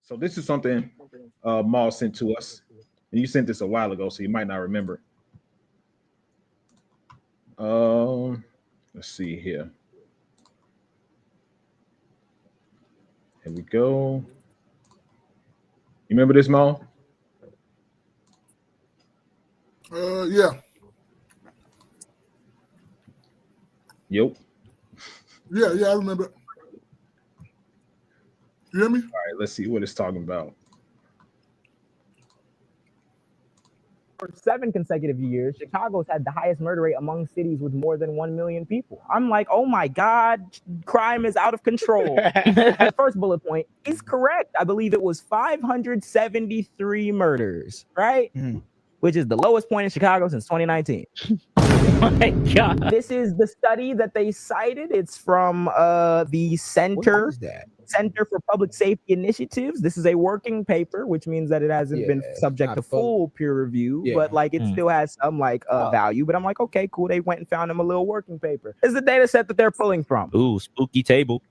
So this is something Maul sent to us, and you sent this a while ago, so you might not remember. Let's see here. Here we go. You remember this, Maul? Yeah. Yep. Yeah, I remember. You hear me? All right, let's see what it's talking about. For 7 consecutive years, Chicago's had the highest murder rate among cities with more than 1 million people. I'm like, oh my God, crime is out of control. The first bullet point is correct. I believe it was 573 murders, right? Which is the lowest point in Chicago since 2019. Oh my God. This is the study that they cited. It's from the Center for Public Safety Initiatives. This is a working paper, which means that it hasn't been subject to full peer review, but like it still has some value. But I'm like, okay, cool. They went and found them a little working paper. This is the data set that they're pulling from. Ooh, spooky table.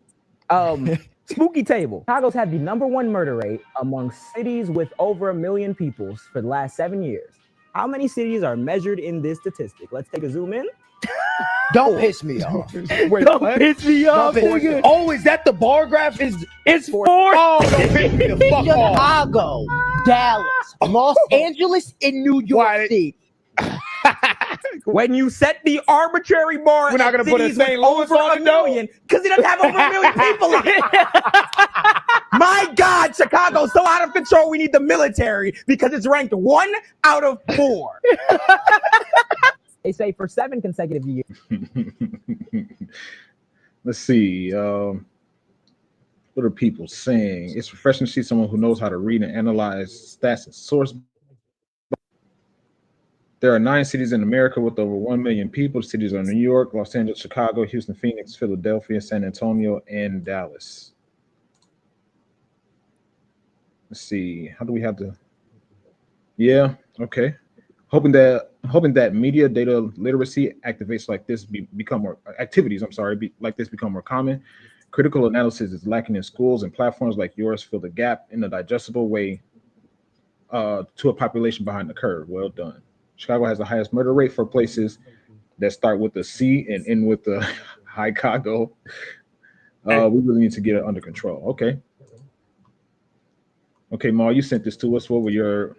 Spooky table. Chicago's had the #1 murder rate among cities with over 1 million people for the last 7 years. How many cities are measured in this statistic? Let's take a zoom in. Don't piss me off. Wait, don't piss me off, nigga. Oh, is that the bar graph? It's 4. Oh, don't piss me the fuck off. Chicago, Dallas, Los Angeles, and New York City. When you set the arbitrary bar, we're not gonna put a St. Louis on the million because it doesn't have over 1 million people in it. My God, Chicago's so out of control. We need the military because it's ranked 1 out of 4. They say for 7 consecutive years. Let's see. What are people saying? It's refreshing to see someone who knows how to read and analyze stats and source. There are 9 cities in America with over 1 million people. The cities are New York, Los Angeles, Chicago, Houston, Phoenix, Philadelphia, San Antonio, and Dallas. Let's see. How do we have to? Yeah. Okay. Hoping that media data literacy activates like this become more activities. Like this become more common. Critical analysis is lacking in schools, and platforms like yours fill the gap in a digestible way to a population behind the curve. Well done. Chicago has the highest murder rate for places that start with the C and end with the high Chicago. We really need to get it under control. Okay, Ma, you sent this to us. What were your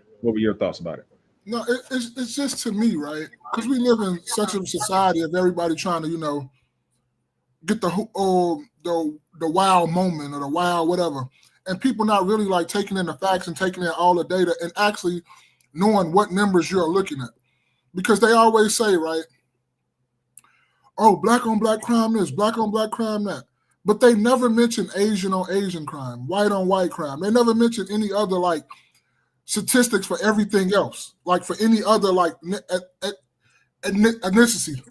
thoughts about it? No, it's just to me, right? Because we live in such a society of everybody trying to, get the wow moment or the wow whatever, and people not really like taking in the facts and taking in all the data and actually knowing what numbers you're looking at. Because they always say, right, oh, black on black crime this, black on black crime that. But they never mention Asian on Asian crime, white on white crime. They never mention any other like statistics for everything else, like for any other like ethnicity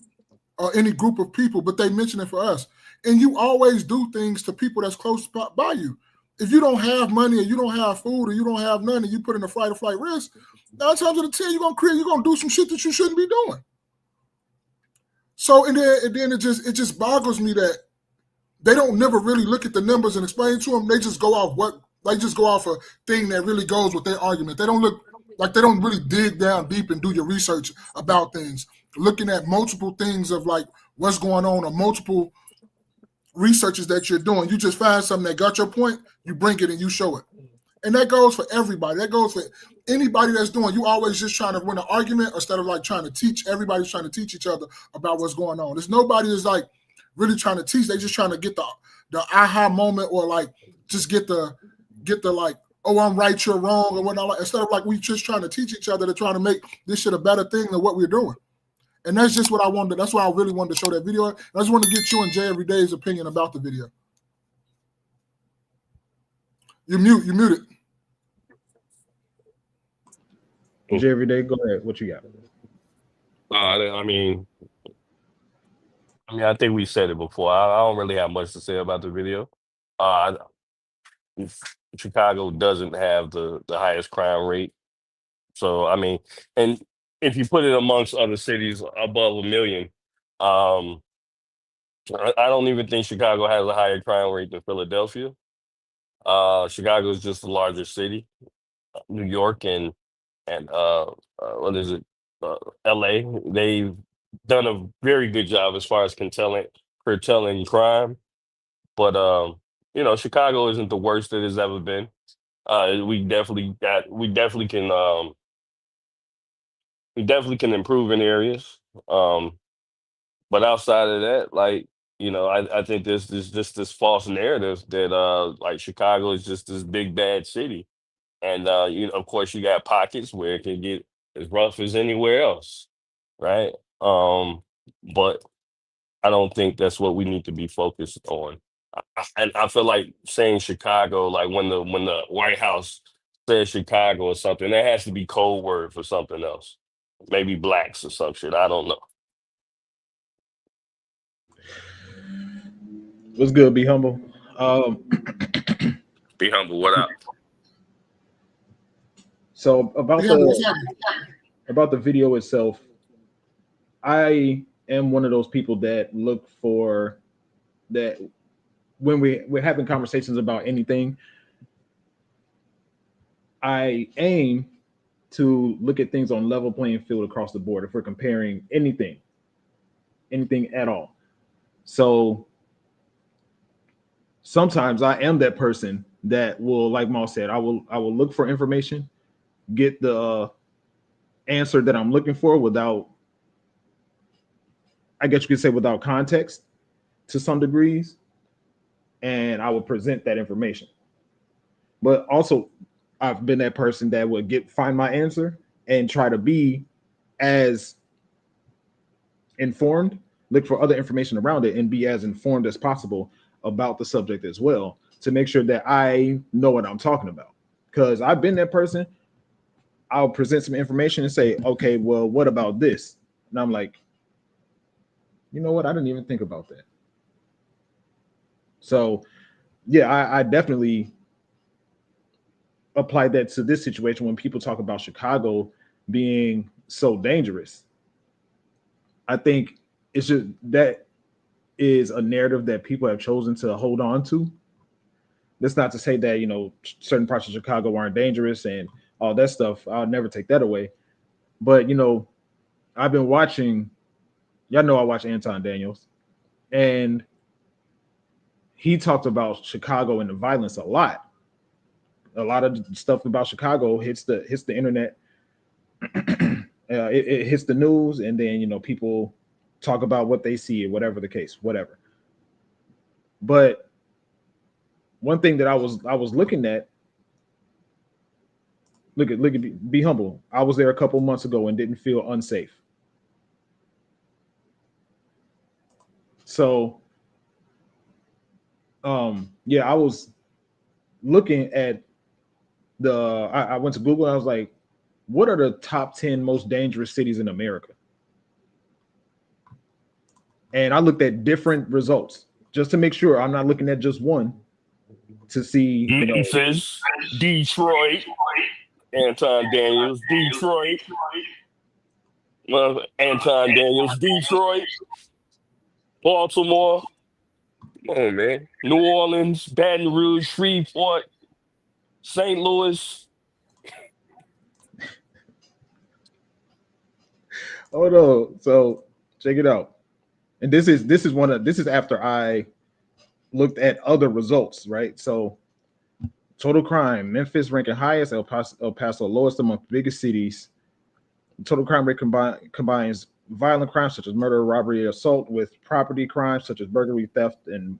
or any group of people, but they mention it for us. And you always do things to people that's close by you. If you don't have money or you don't have food or you don't have none and you put in a fight or flight risk, 9 times out of 10, you're gonna do some shit that you shouldn't be doing. So and then it just boggles me that they don't never really look at the numbers and explain to them. They just go off a thing that really goes with their argument. They don't really dig down deep and do your research about things. Looking at multiple things of like what's going on or multiple researches that you're doing. You just find something that got your point, you bring it and you show it. And that goes for everybody. That goes for anybody that's doing. You always just trying to win an argument instead of like trying to teach. Everybody's trying to teach each other about what's going on. There's nobody that's like really trying to teach. They just trying to get the aha moment or like just get the like, oh, I'm right, you're wrong, or whatnot. Instead of like we just trying to teach each other to trying to make this shit a better thing than what we're doing. And that's just what I wanted. That's why I really wanted to show that video. I just want to get you and Jay Everyday's opinion about the video. You muted. Jay Everyday, go ahead. What you got? I mean, I think we said it before. I don't really have much to say about the video. Chicago doesn't have the highest crime rate. So, I mean, and if you put it amongst other cities above 1 million, I don't even think Chicago has a higher crime rate than Philadelphia. Chicago is just a larger city. New York and what is it? LA. They've done a very good job as far as curtailing crime. But Chicago isn't the worst it has ever been. We definitely can improve in areas. Um, but outside of that, I think there's just this false narrative that like Chicago is just this big bad city. And of course you got pockets where it can get as rough as anywhere else, right? Um, but I don't think that's what we need to be focused on. And I feel like saying Chicago, like when the White House says Chicago or something, that has to be code word for something else. Maybe blacks or some shit. I don't know. What's good? Be humble. Um, Be humble. What up? so about Yeah, what's the happening? about the video itself, I am one of those people that look for that when we're having conversations about anything. I aim to look at things on level playing field across the board. If we're comparing anything at all, so sometimes I am that person that will, like Maul said, I will look for information, get the answer that I'm looking for without, I guess you could say, without context to some degrees, and I will present that information. But also, I've been that person that would find my answer and try to be as informed, look for other information around it, and be as informed as possible about the subject as well to make sure that I know what I'm talking about. Because I've been that person. I'll present some information and say, okay, well, what about this? And I'm like, you know what? I didn't even think about that. So, yeah, I definitely applied that to this situation when people talk about Chicago being so dangerous. I think it's just that is a narrative that people have chosen to hold on to. That's not to say that, certain parts of Chicago aren't dangerous and all that stuff. I'll never take that away. But, I've been watching, y'all know I watch Anton Daniels, and he talked about Chicago and the violence a lot. A lot of stuff about Chicago hits the internet. It hits the news, and then people talk about what they see, whatever the case, whatever. But one thing that I was looking at, look at be humble. I was there a couple months ago and didn't feel unsafe. So yeah, I was looking at I went to Google and I was like, what are the top 10 most dangerous cities in America? And I looked at different results just to make sure I'm not looking at just one to see, Memphis, Detroit, Anton Daniels, Detroit, Anton Daniels, Detroit, Baltimore. Oh man, New Orleans, Baton Rouge, Shreveport, St. Louis. oh no. So check it out. And this is after I looked at other results, right? So total crime, Memphis ranking highest, El Paso lowest among biggest cities. Total crime rate combines violent crimes such as murder, robbery, assault with property crimes such as burglary, theft, and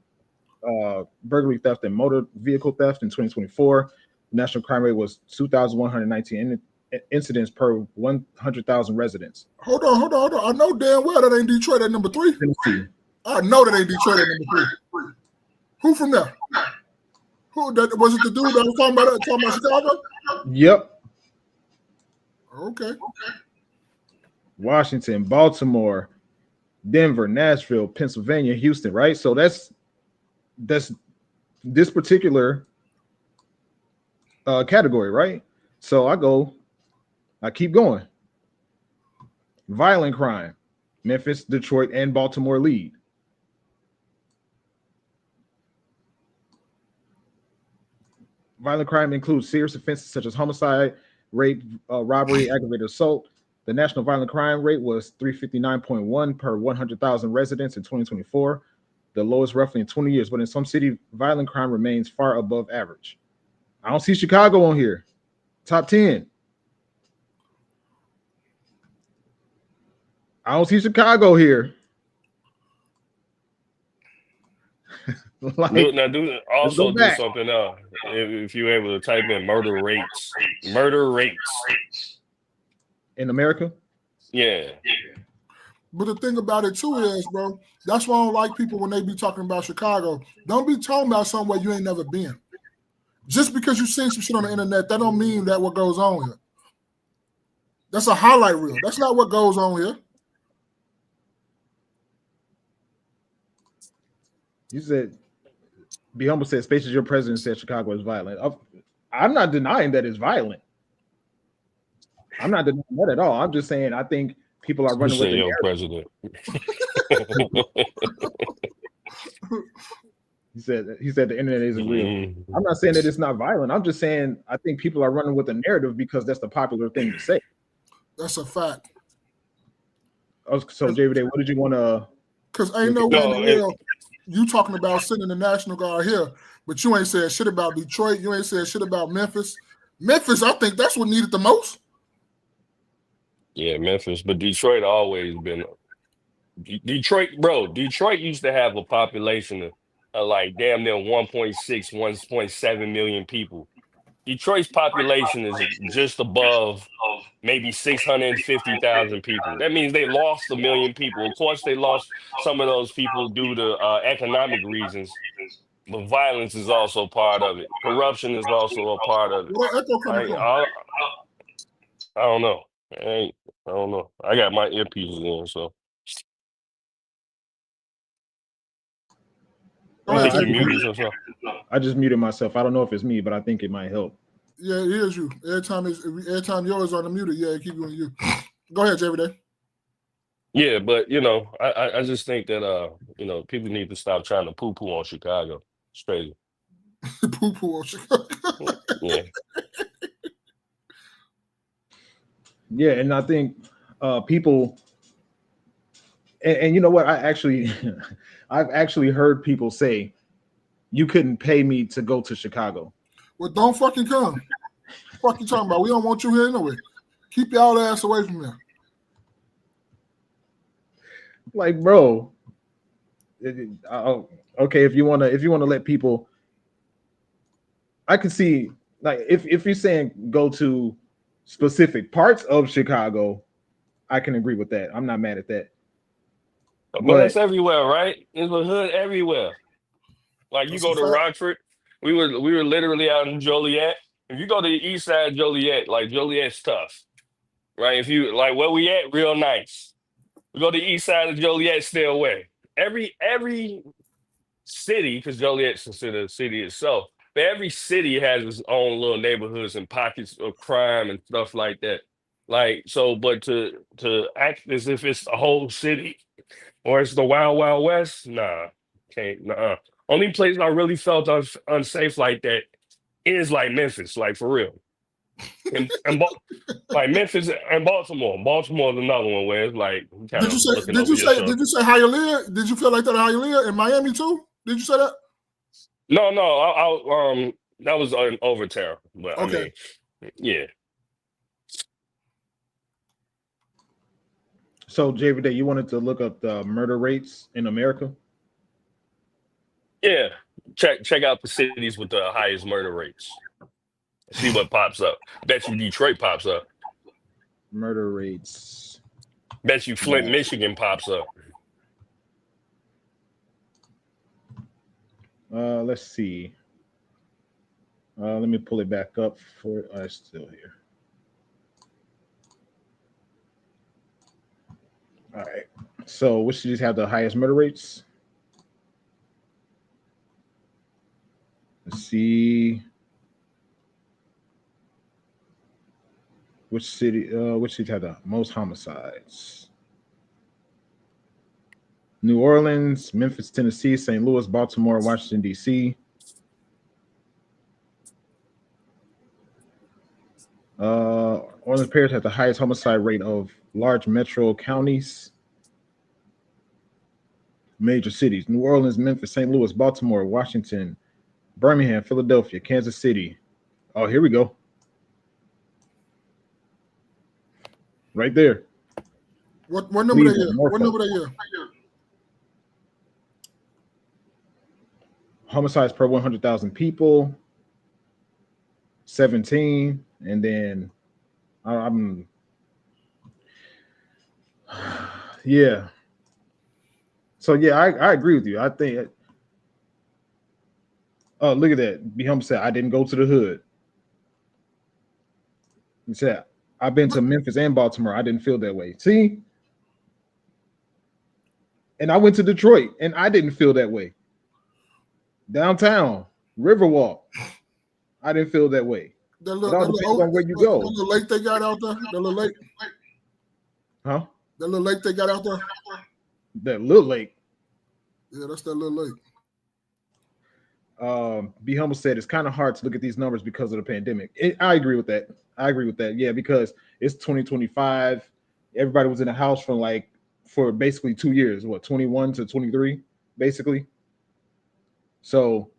motor vehicle theft in 2024. The national crime rate was 2,119 incidents per 100,000 residents. Hold on. I know damn well that ain't Detroit at number 3. Tennessee. I know that ain't Detroit at number 3. Who from there? Who that was it? The dude that was talking about Chicago? Yep. Okay. Washington, Baltimore, Denver, Nashville, Pennsylvania, Houston, right? So that's this particular category, right? So I keep going. Violent crime, Memphis, Detroit, and Baltimore lead. Violent crime includes serious offenses such as homicide, rape, robbery, aggravated assault. The national violent crime rate was 359.1 per 100,000 residents in 2024, the lowest roughly in 20 years. But in some cities, violent crime remains far above average. I don't see Chicago on here. Top 10. I don't see Chicago here. Like, let's go Do back. something else. If you're able to type in murder rates. In America? Yeah. But the thing about it too is, bro, that's why I don't like people when they be talking about Chicago. Don't be talking about somewhere you ain't never been. Just because you seen some shit on the internet, that don't mean that what goes on here. That's a highlight reel. That's not what goes on here. You said, be humble said, Space is your president said Chicago is violent. I'm not denying that it's violent. I'm not denying that at all. I'm just saying I think people are running with the your narrative. president. He said the internet isn't real. Mm-hmm. I'm not saying that it's not violent. I'm just saying I think people are running with the narrative because that's the popular thing to say. That's a fact. So JVD, what did you want to? Because ain't no way in the world you talking about sending the National Guard here, but you ain't said shit about Detroit. You ain't said shit about Memphis. Memphis, I think that's what needed the most. Yeah, Memphis, but Detroit always been Detroit, bro. Detroit used to have a population of like damn near 1.6, 1.7 million people. Detroit's population is just above maybe 650,000 people. That means they lost 1 million people. Of course, they lost some of those people due to economic reasons, but violence is also part of it. Corruption is also a part of it. Where that echo coming from? I don't know. I don't know. I got my earpieces in, so. I think you muted yourself. I just muted myself. I don't know if it's me, but I think it might help. Yeah, it is you. Every time yours on the muted, yeah, keep doing you. Go ahead, Everyday. Yeah, but I just think that people need to stop trying to poo-poo on Chicago. It's crazy. Poo-poo on Chicago. Yeah. Yeah, and I think people, and you know what? I've actually heard people say, "You couldn't pay me to go to Chicago." Well, don't fucking come. What you talking about? We don't want you here anyway. Keep y'all ass away from there. Like, bro, okay. If you wanna let people, I can see like if you're saying go to specific parts of Chicago, I can agree with that. I'm not mad at that. But it's everywhere, right? It's a hood everywhere. Like you go to Rockford, we were literally out in Joliet. If you go to the east side of Joliet, like Joliet's tough, right? If you like where we at, real nice. We go to the east side of Joliet, stay away. Every city, because Joliet's considered a city itself, but every city has its own little neighborhoods and pockets of crime and stuff like that. Like so, but to act as if it's the whole city or it's the Wild Wild West, nah, can't. Nah. Only place I really felt unsafe like that is like Memphis, like for real. And like Memphis and Baltimore. Baltimore's another one where it's like Did you say Hialeah? Did you feel like that in Hialeah in Miami too? Did you say that? No, I that was an Overtown, but okay. I mean, yeah. So JVD, you wanted to look up the murder rates in America? Yeah. Check out the cities with the highest murder rates. See what pops up. Bet you Detroit pops up. Murder rates. Bet you Flint, Michigan pops up. Let's see. Let me pull it back up for it's still here. All right. So which cities have the highest murder rates? Let's see. Which city had the most homicides? New Orleans, Memphis, Tennessee, St. Louis, Baltimore, Washington, D.C. Orleans Parish has the highest homicide rate of large metro counties, major cities: New Orleans, Memphis, St. Louis, Baltimore, Washington, Birmingham, Philadelphia, Kansas City. Oh, here we go. Right there. What number they Cleveland, here? What Norfolk. number they here? Homicides per 100,000 people, 17. And then I'm, yeah. So, yeah, I agree with you. I think, oh, look at that. Be humble said, I didn't go to the hood. He said, I've been to Memphis and Baltimore. I didn't feel that way. See? And I went to Detroit and I didn't feel that way. Downtown, Riverwalk, I didn't feel that way. That It little, all that depends little, on where you that go. little lake they got out there. That little lake. Huh? That little lake they got out there. That little lake. Yeah, that's that little lake. Be humble said it's kind of hard to look at these numbers because of the pandemic. I agree with that. I agree with that. Yeah, because it's 2025. Everybody was in the house for basically 2 years. What, 21 to 23, basically. So,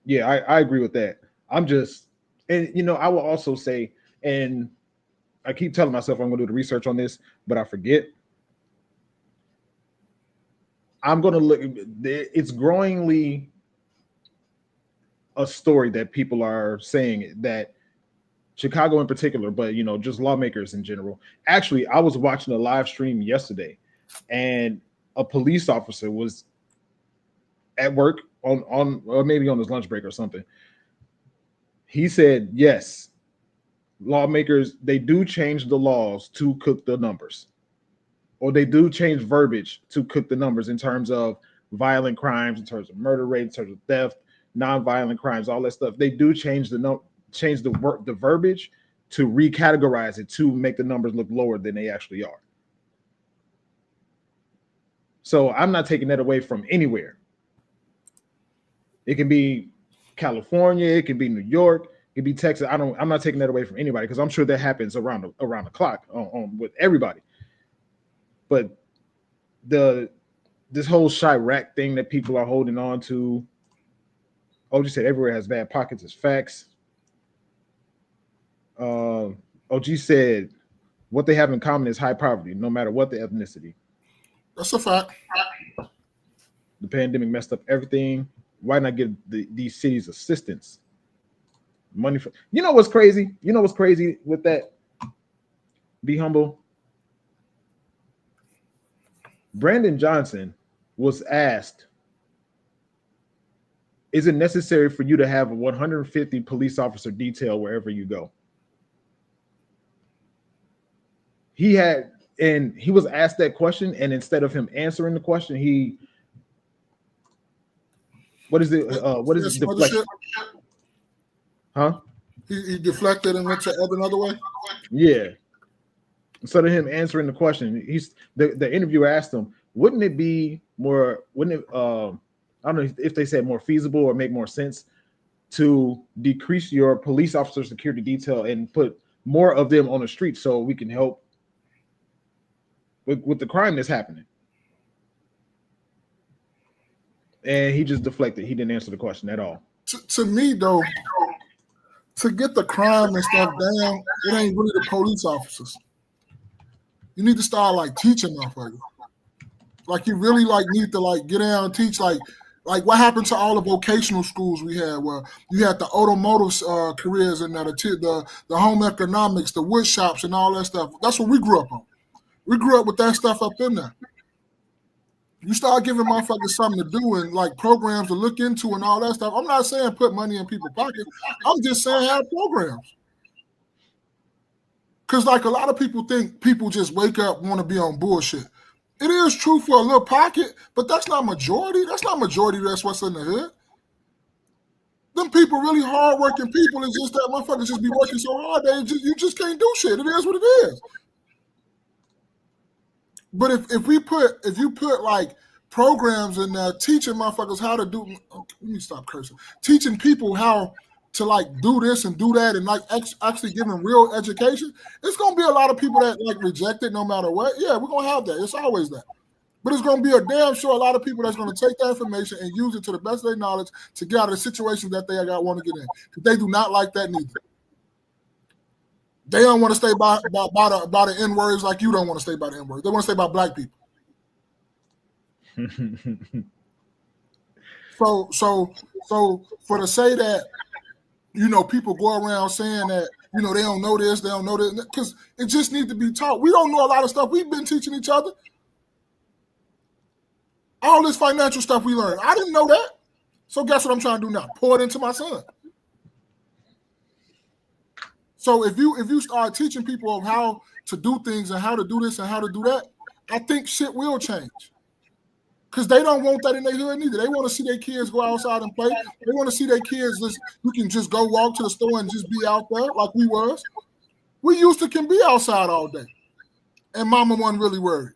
yeah, I agree with that. I'm just, and I will also say, and I keep telling myself I'm going to do the research on this, but I forget. I'm going to look. It's growingly a story that people are saying that Chicago in particular, but just lawmakers in general. Actually, I was watching a live stream yesterday, and a police officer was at work on or maybe on his lunch break or something. He said, yes, lawmakers, they do change the laws to cook the numbers, or they do change verbiage to cook the numbers in terms of violent crimes, in terms of murder rate, in terms of theft, non-violent crimes, all that stuff. They do change the verbiage to recategorize it to make the numbers look lower than they actually are. So I'm not taking that away from anywhere. It can be California, it can be New York, it can be Texas. I'm not taking that away from anybody because I'm sure that happens around the clock with everybody. But this whole Chirac thing that people are holding on to. OG said everywhere has bad pockets is facts. OG said what they have in common is high poverty, no matter what the ethnicity. That's a fact. The pandemic messed up everything. Why not give these cities assistance? Money for what's crazy? You know what's crazy with that? Be humble. Brandon Johnson was asked, is it necessary for you to have a 150 police officer detail wherever you go? He was asked that question, and instead of him answering the question, what is it deflection? Huh? He deflected and went to another way. Yeah. Instead of him answering the question, the interviewer asked him, wouldn't it be more? Wouldn't it? I don't know if they said more feasible or make more sense to decrease your police officer security detail and put more of them on the street so we can help with the crime that's happening. And he just deflected. He didn't answer the question at all. To me, though, to get the crime and stuff down, it ain't really the police officers. You need to start teaching motherfuckers. You really need to get down and teach like what happened to all the vocational schools we had where you had the automotive careers and the home economics, the wood shops and all that stuff. That's what we grew up on. We grew up with that stuff up in there. You start giving motherfuckers something to do and programs to look into and all that stuff. I'm not saying put money in people's pockets. I'm just saying have programs. Because a lot of people think people just wake up, want to be on bullshit. It is true for a little pocket, but that's not majority. That's not majority. That's what's in the hood. Them people really hardworking people. It's just that motherfuckers just be working so hard you just can't do shit. It is what it is. But if you put programs in there teaching motherfuckers how to do, let me stop cursing. Teaching people how to like do this and do that and like actually give them real education, it's gonna be a lot of people that like reject it no matter what. Yeah, we're gonna have that. It's always that. But it's gonna be a damn sure a lot of people that's gonna take that information and use it to the best of their knowledge to get out of the situation that they want to get in. They do not like that neither. They don't want to stay by the N words like you don't want to stay by the N words. They want to stay by black people. So for to say that, you know, people go around saying that, you know, they don't know this, because it just needs to be taught. We don't know a lot of stuff. We've been teaching each other. All this financial stuff we learned. I didn't know that. So guess what I'm trying to do now? Pour it into my son. So if you start teaching people of how to do things and how to do this and how to do that, I think shit will change. Because they don't want that in their hood either. They want to see their kids go outside and play. They want to see their kids you can just go walk to the store and just be out there like we was. We used to can be outside all day. And mama wasn't really worried.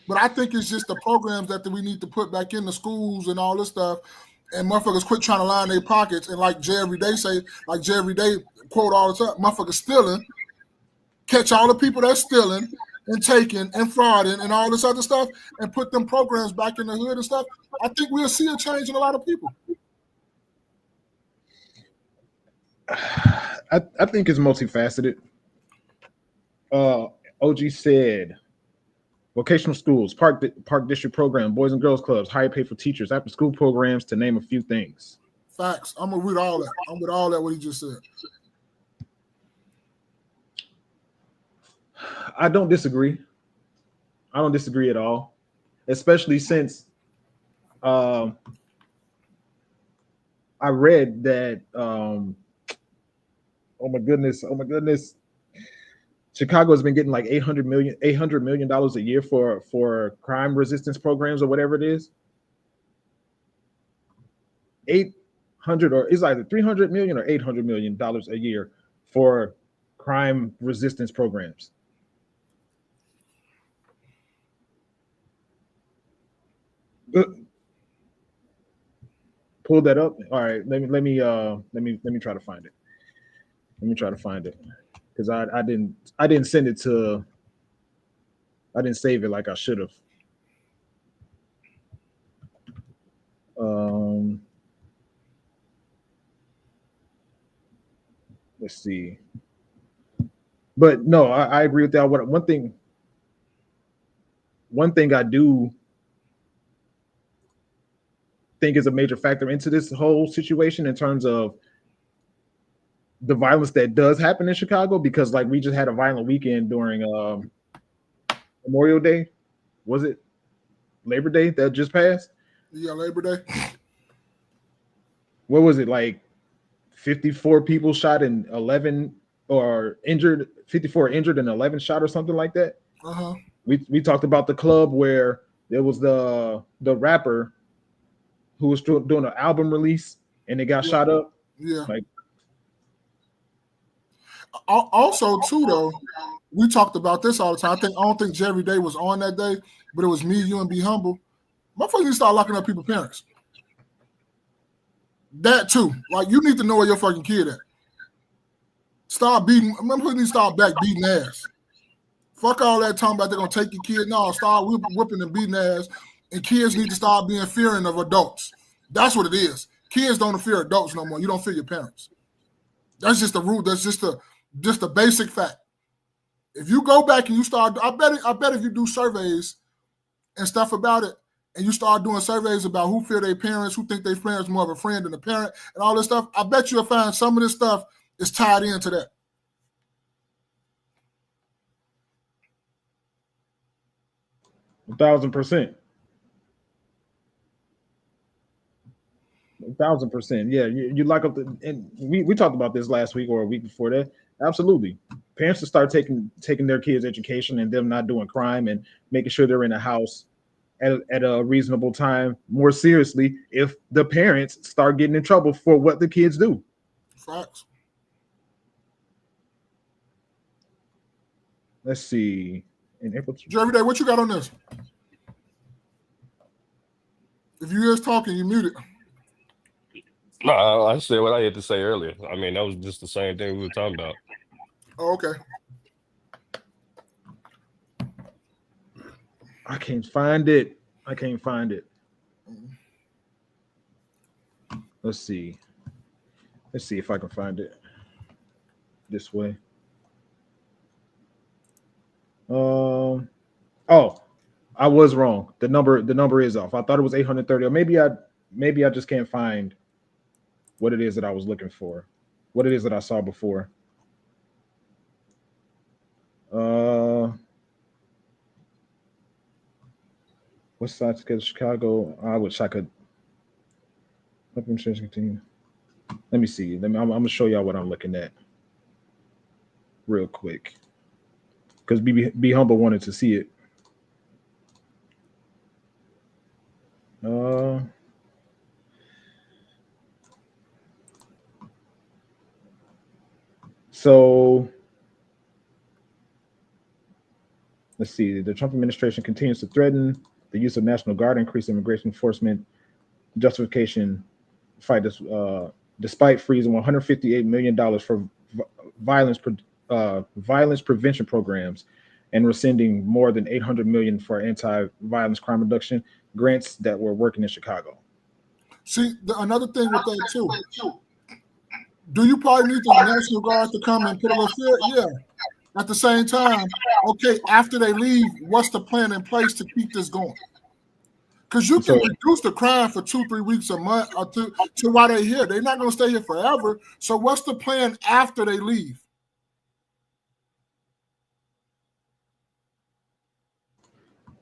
But I think it's just the programs that we need to put back in the schools and all this stuff. And motherfuckers quit trying to line their pockets. And like Jay every day say, like Jay every day quote all the time, motherfuckers stealing, catch all the people that's stealing and taking and frauding and all this other stuff and put them programs back in the hood and stuff. I think we'll see a change in a lot of people. I think it's multifaceted. OG said, vocational schools, park district program, boys and girls clubs, higher pay for teachers, after school programs, to name a few things. Facts. I'm with all that. I'm with all that what he just said. I don't disagree. I don't disagree at all, especially since I read that. Oh my goodness! Chicago has been getting like $800 million a year for crime resistance programs or whatever it is. 800 or it's either 300 million or $800 million a year for crime resistance programs. Pull that up. All right, let me try to find it. Let me try to find it because I didn't send it to. I didn't save it like I should have. Let's see. But no, I agree with that. One thing I do think is a major factor into this whole situation in terms of the violence that does happen in Chicago, because like we just had a violent weekend during Memorial Day. Was it Labor Day that just passed? Yeah, Labor Day. What was it, like 54 people shot and 11 or injured, 54 injured and 11 shot or something like that? Uh-huh. We talked about the club where there was the rapper who was doing an album release and they got shot up. Yeah. Like, also too though, we talked about this all the time. I don't think Jerry Day was on that day, but it was me, you, and Be Humble. Motherfuckers need to start locking up people's parents. That too. Like, you need to know where your fucking kid at. Start beating. Motherfuckers need to start back beating ass. Fuck all that talking about they're gonna take your kid. No, start whipping and beating ass. And kids need to start being fearing of adults. That's what it is. Kids don't fear adults no more. You don't fear your parents. That's just the rule. That's just a basic fact. If you go back and you start, I bet if you do surveys and stuff about it, and you start doing surveys about who fear their parents, who think their parents more of a friend than a parent, and all this stuff, I bet you'll find some of this stuff is tied into that. $1,000%. 1,000%. Yeah, you lock up and we talked about this last week or a week before that. Absolutely. Parents to start taking their kids' education and them not doing crime and making sure they're in a house at a reasonable time more seriously if the parents start getting in trouble for what the kids do. Facts. Let's see. In April. Jerry Day, what you got on this? If you guys talking, you muted. No, I said what I had to say earlier. I mean, that was just the same thing we were talking about. Oh, okay. I can't find it. I can't find it. Let's see. Let's see if I can find it this way. Oh, I was wrong. The number is off. I thought it was 830, or maybe I just can't find what it is that I was looking for. What it is that I saw before. West Side to Chicago. I wish I could. Let me see. I'm gonna show y'all what I'm looking at real quick. Because be humble wanted to see it. So let's see. The Trump administration continues to threaten the use of National Guard, increase immigration enforcement justification fight this, despite freezing $158 million for violence prevention programs and rescinding more than $800 million for anti-violence crime reduction grants that were working in Chicago. See, another thing with that too. Do you probably need the National Guard to come and put a little fear? Yeah. At the same time, okay, after they leave, what's the plan in place to keep this going? Because you can reduce the crime for 2-3 weeks a month or to while they're here. They're not going to stay here forever. So what's the plan after they leave?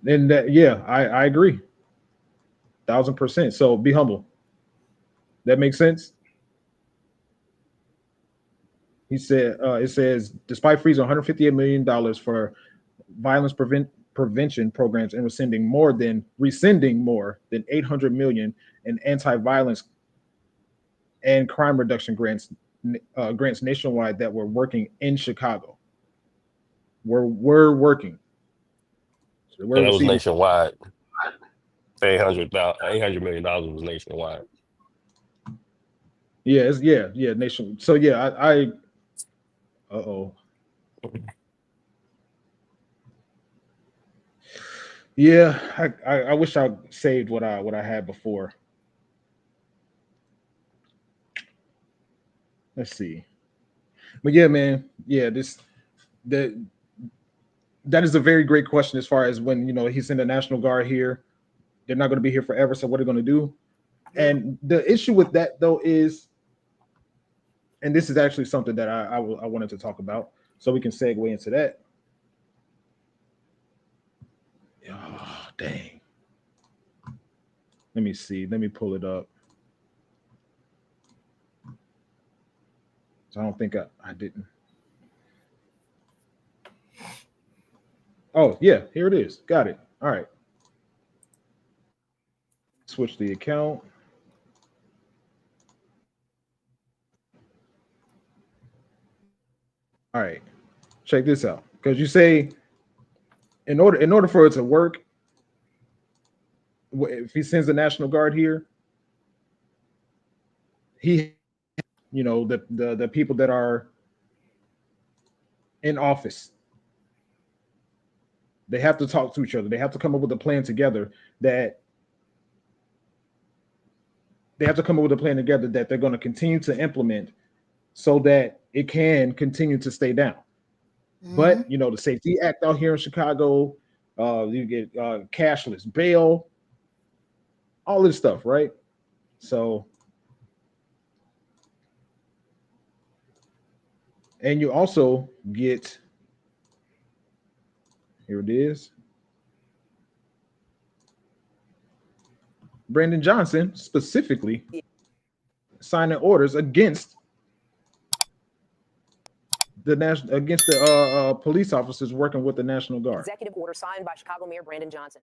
And yeah, I agree. 1,000%. So be humble. That makes sense. He said, it says, despite freezing $158 million for violence prevention programs and rescinding more than $800 million in anti-violence and crime reduction grants nationwide that were working in Chicago. We're working. So And it was nationwide. $800 million was nationwide. Yeah, yeah, nation. So yeah, I uh-oh. Yeah, I wish I saved what I had before. Let's see. But yeah, man, yeah, that is a very great question as far as when he's in the National Guard here. They're not going to be here forever, so what are they going to do? And the issue with that though is, and this is actually something that I wanted to talk about, so we can segue into that. Oh, dang. Let me see. Let me pull it up. So I don't think I didn't. Oh, yeah, here it is. Got it. All right. Switch the account. All right. Check this out. Because you say in order for it to work, if he sends the National Guard here, the people that are in office, they have to talk to each other. They have to come up with a plan together that they're going to continue to implement so that it can continue to stay down. Mm-hmm. But the Safety Act out here in Chicago, you get cashless bail, all this stuff, right? So, and you also get, here it is, Brandon Johnson specifically signing orders against the police officers working with the National Guard. Executive order signed by Chicago Mayor Brandon Johnson.